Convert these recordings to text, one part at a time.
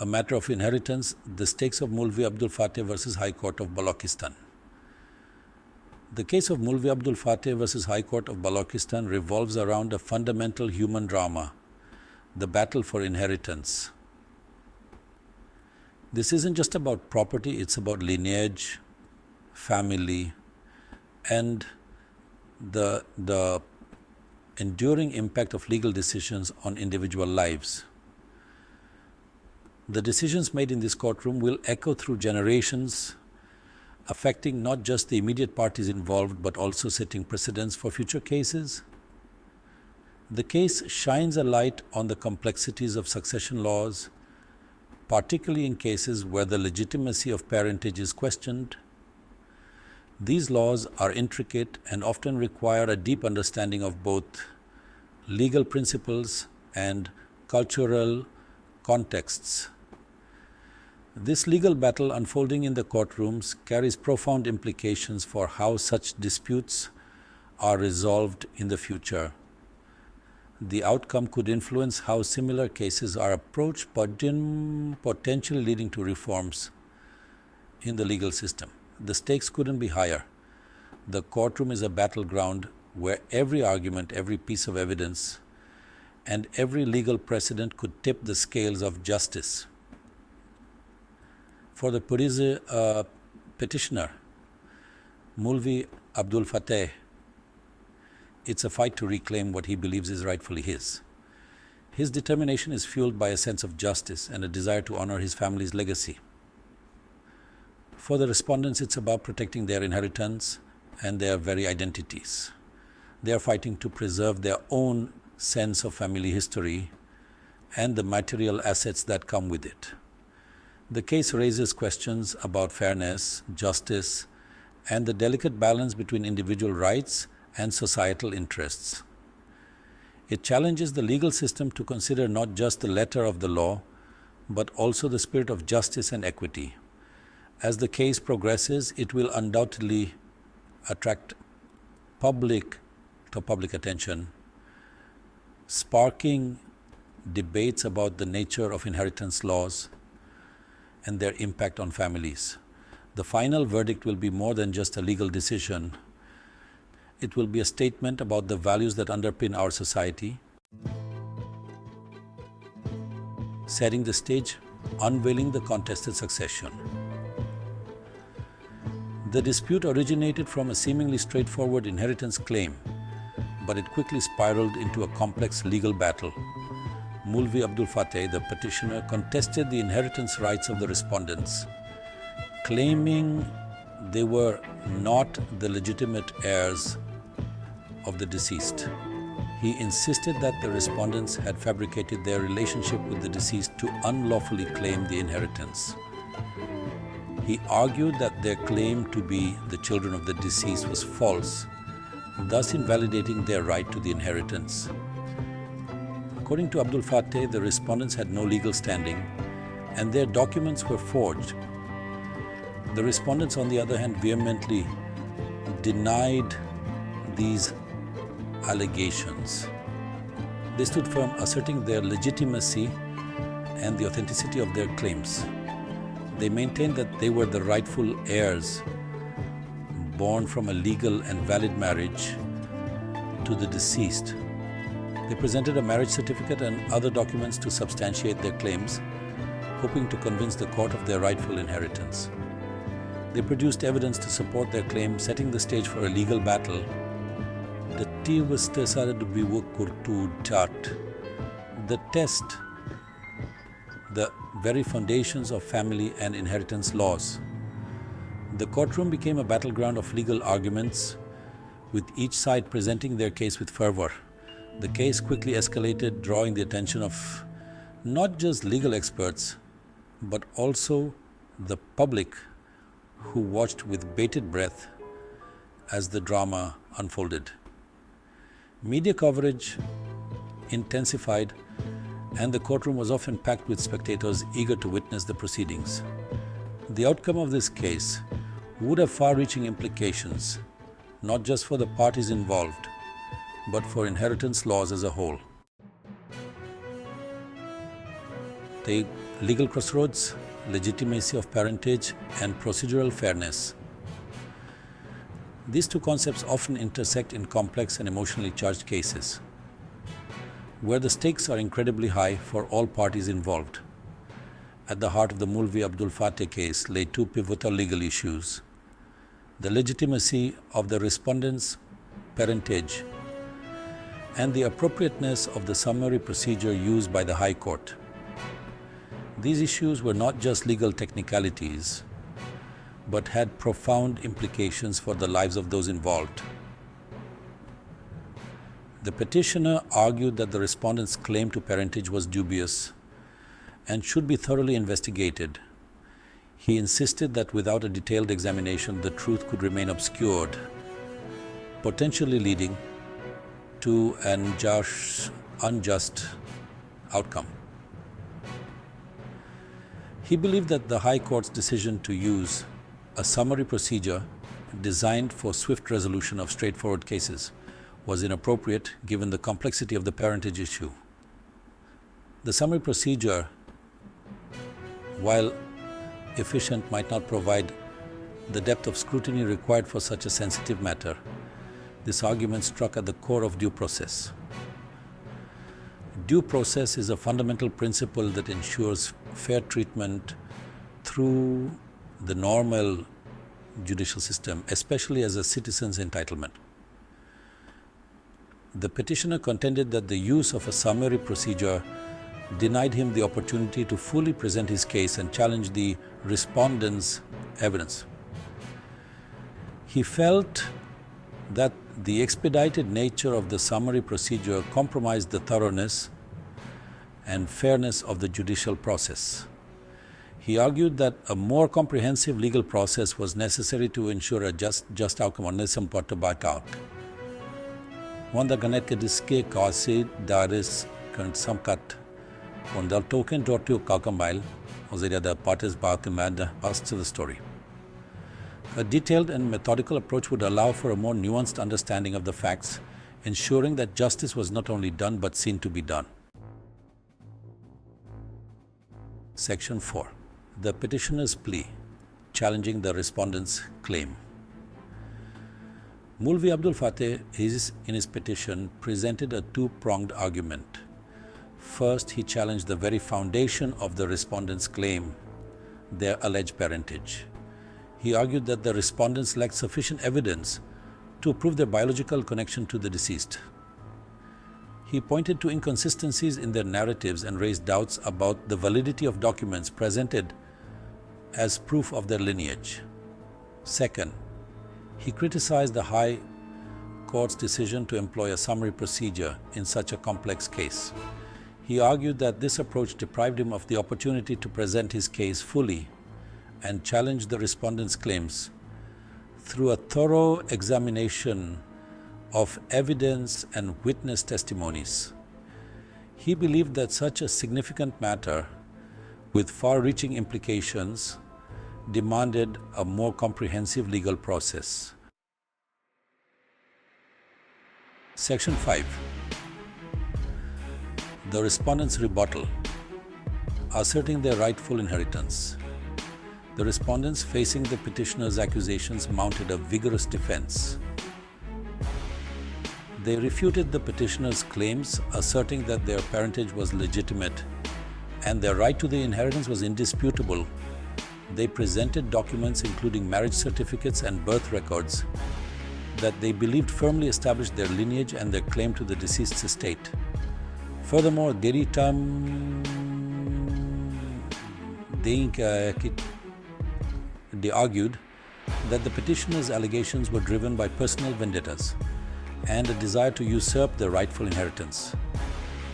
A matter of inheritance, the stakes of Mulvi Abdul Fateh versus High Court of Balochistan. The case of Mulvi Abdul Fateh versus High Court of Balochistan revolves around a fundamental human drama, the battle for inheritance. This isn't just about property, it's about lineage, family, and the enduring impact of legal decisions on individual lives. The decisions made in this courtroom will echo through generations, affecting not just the immediate parties involved, but also setting precedents for future cases. The case shines a light on the complexities of succession laws, particularly in cases where the legitimacy of parentage is questioned. These laws are intricate and often require a deep understanding of both legal principles and cultural contexts. This legal battle unfolding in the courtrooms carries profound implications for how such disputes are resolved in the future. The outcome could influence how similar cases are approached, potentially leading to reforms in the legal system. The stakes couldn't be higher. The courtroom is a battleground where every argument, every piece of evidence, and every legal precedent could tip the scales of justice. For the petitioner, Mulvi Abdul Fateh, it's a fight to reclaim what he believes is rightfully his. His determination is fueled by a sense of justice and a desire to honor his family's legacy. For the respondents, it's about protecting their inheritance and their very identities. They are fighting to preserve their own sense of family history and the material assets that come with it. The case raises questions about fairness, justice, and the delicate balance between individual rights and societal interests. It challenges the legal system to consider not just the letter of the law, but also the spirit of justice and equity. As the case progresses, it will undoubtedly attract public attention, sparking debates about the nature of inheritance laws and their impact on families. The final verdict will be more than just a legal decision. It will be a statement about the values that underpin our society, setting the stage, unveiling the contested succession. The dispute originated from a seemingly straightforward inheritance claim, but it quickly spiraled into a complex legal battle. Mulvi Abdul Fateh, the petitioner, contested the inheritance rights of the respondents, claiming they were not the legitimate heirs of the deceased. He insisted that the respondents had fabricated their relationship with the deceased to unlawfully claim the inheritance. He argued that their claim to be the children of the deceased was false, thus invalidating their right to the inheritance. According to Abdul Fateh, the respondents had no legal standing and their documents were forged. The respondents, on the other hand, vehemently denied these allegations. They stood firm, asserting their legitimacy and the authenticity of their claims. They maintained that they were the rightful heirs, born from a legal and valid marriage to the deceased. They presented a marriage certificate and other documents to substantiate their claims, hoping to convince the court of their rightful inheritance. They produced evidence to support their claim, setting the stage for a legal battle. The test, the very foundations of family and inheritance laws. The courtroom became a battleground of legal arguments, with each side presenting their case with fervor. The case quickly escalated, drawing the attention of not just legal experts, but also the public, who watched with bated breath as the drama unfolded. Media coverage intensified, and the courtroom was often packed with spectators eager to witness the proceedings. The outcome of this case would have far-reaching implications, not just for the parties involved, but for inheritance laws as a whole. The legal crossroads, legitimacy of parentage, and procedural fairness. These two concepts often intersect in complex and emotionally charged cases, where the stakes are incredibly high for all parties involved. At the heart of the Mulvi Abdul Fateh case lay two pivotal legal issues: the legitimacy of the respondent's parentage and the appropriateness of the summary procedure used by the High Court. These issues were not just legal technicalities, but had profound implications for the lives of those involved. The petitioner argued that the respondent's claim to parentage was dubious and should be thoroughly investigated. He insisted that without a detailed examination, the truth could remain obscured, potentially leading to an unjust outcome. He believed that the High Court's decision to use a summary procedure designed for swift resolution of straightforward cases was inappropriate given the complexity of the parentage issue. The summary procedure, while efficient, might not provide the depth of scrutiny required for such a sensitive matter. This argument struck at the core of due process. Due process is a fundamental principle that ensures fair treatment through the normal judicial system, especially as a citizen's entitlement. The petitioner contended that the use of a summary procedure denied him the opportunity to fully present his case and challenge the respondent's evidence. He felt that the expedited nature of the summary procedure compromised the thoroughness and fairness of the judicial process. He argued that a more comprehensive legal process was necessary to ensure a just outcome on this important background. Wanda Ganetka diske kasi daris samkat on the token to Kalkamail was the parties back and us to the story. A detailed and methodical approach would allow for a more nuanced understanding of the facts, ensuring that justice was not only done but seen to be done. Section 4. The petitioner's plea, challenging the respondent's claim. Mulvi Abdul Fateh, in his petition, presented a two-pronged argument. First, he challenged the very foundation of the respondent's claim, their alleged parentage. He argued that the respondents lacked sufficient evidence to prove their biological connection to the deceased. He pointed to inconsistencies in their narratives and raised doubts about the validity of documents presented as proof of their lineage. Second, he criticized the High Court's decision to employ a summary procedure in such a complex case. He argued that this approach deprived him of the opportunity to present his case fully and challenge the respondent's claims through a thorough examination of evidence and witness testimonies. He believed that such a significant matter with far-reaching implications demanded a more comprehensive legal process. Section 5. The respondent's rebuttal, asserting their rightful inheritance. The respondents facing the petitioner's accusations mounted a vigorous defense. They refuted the petitioner's claims, asserting that their parentage was legitimate and their right to the inheritance was indisputable. They presented documents including marriage certificates and birth records that they believed firmly established their lineage and their claim to the deceased's estate. Furthermore, they argued that the petitioner's allegations were driven by personal vendettas and a desire to usurp their rightful inheritance.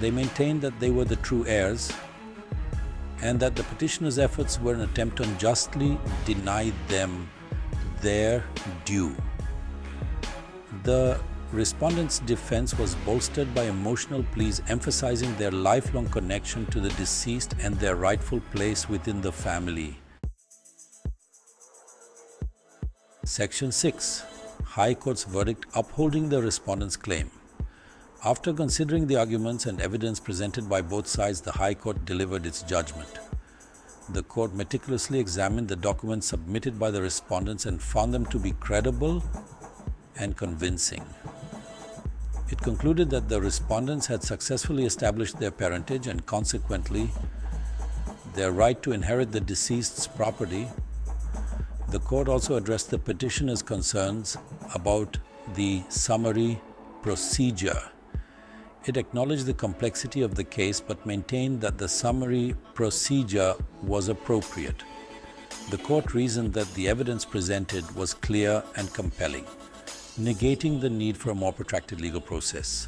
They maintained that they were the true heirs and that the petitioner's efforts were an attempt to unjustly deny them their due. The respondents' defense was bolstered by emotional pleas emphasizing their lifelong connection to the deceased and their rightful place within the family. Section 6. High Court's verdict upholding the respondent's claim. After considering the arguments and evidence presented by both sides, the High Court delivered its judgment. The court meticulously examined the documents submitted by the respondents and found them to be credible and convincing. It concluded that the respondents had successfully established their parentage and consequently their right to inherit the deceased's property. The court also addressed the petitioner's concerns about the summary procedure. It acknowledged the complexity of the case but maintained that the summary procedure was appropriate. The court reasoned that the evidence presented was clear and compelling, negating the need for a more protracted legal process.